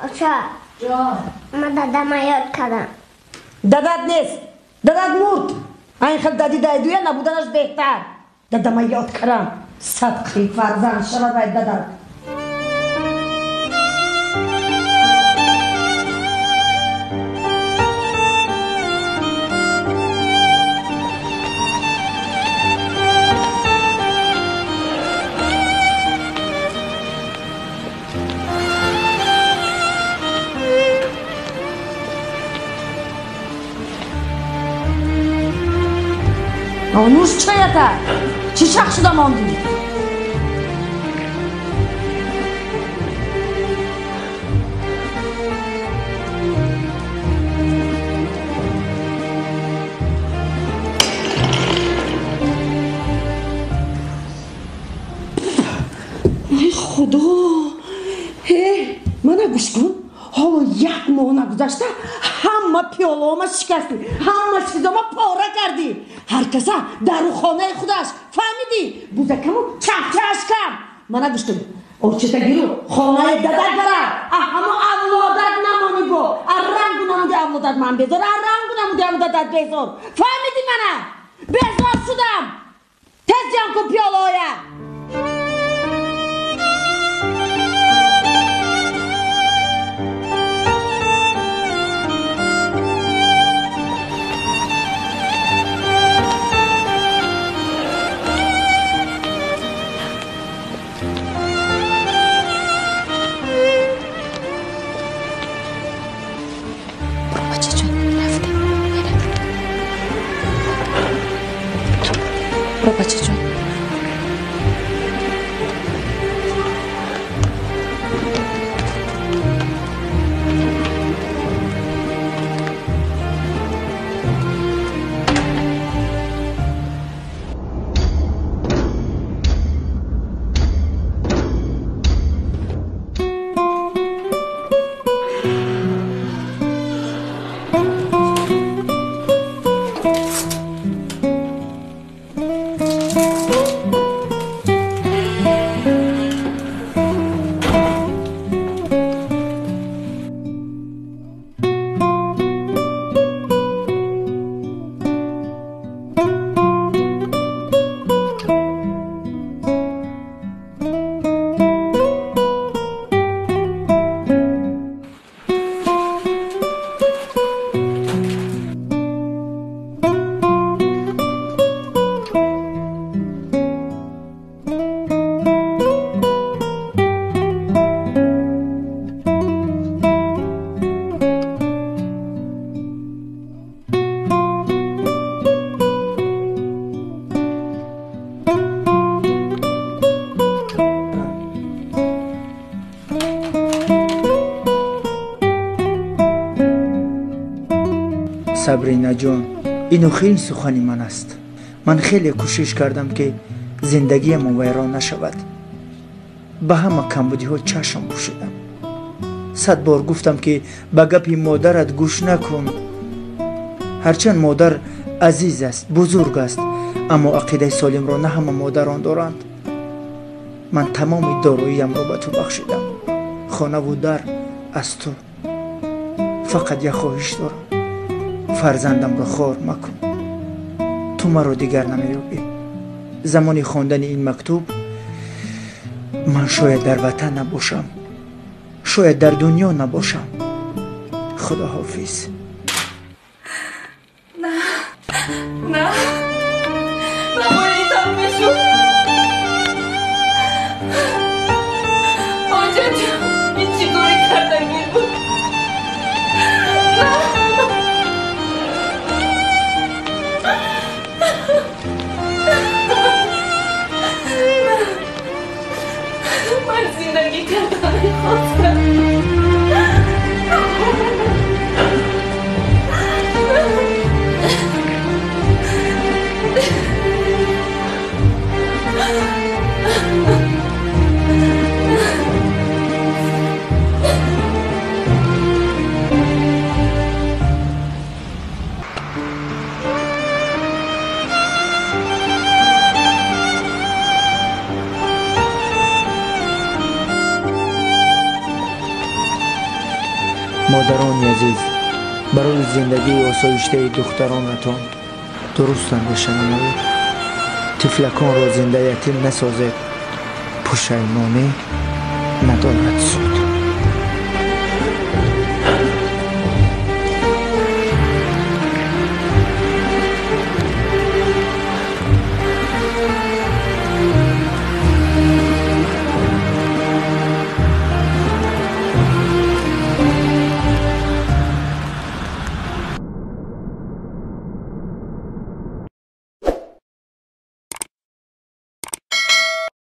آچا جان من دادم یاد کردم. دادت نیست، دادت مرد. این خیلی دادی دایدویه نبودنش بهتر. دادم یاد کردم. صدقی فرزند شما باید دادت. آنوش چایتا؟ چی شخ شده ماندی؟ ای خدا منو گوش کن حالا یک ماه نگذشته همه پیاله‌ام شکستی همه چیزامو پاره کردی هر کسا در خانه خودش فهمیدی بوزکمو چهچهش کم منو گوش کن ارچتا گیرو خانه دادت برا همه اولادت نمانی با رنگو نمودی اولادت من بذار رنگو نمودی اولادت بذار فهمیدی منو بذار شدم تز جمع کن پیاله‌ایم بچه جون سبرینا جان اینو خیلی سخنی من است من خیلی کوشش کردم که زندگی من ویران نشود به همه کمبودی ها چشم پوشیدم 100 بار گفتم که به گپی مادرت گوش نکن هرچند مادر عزیز است بزرگ است اما عقیده سالم را نه همه مادران دارند من تمام داراییم را به تو بخشیدم خانه و در از تو فقط یک خواهش دارم فرزندم را خوار مکن تو مرا دیگر نمی‌یابی زمانی خواندن این مکتوب من شاید در وطن نباشم شاید در دنیا نباشم خدا حافظ نه نبایدم بشو آجا جان این چی گوری کردنگی بود من زندگی کردم میخواستم مادران عزیز، برای زندگی آسایشته دخترانتان درست اندیشه نمایید. طفلکان را زنده یتیم نسازید. پشیمانی ندارد سود.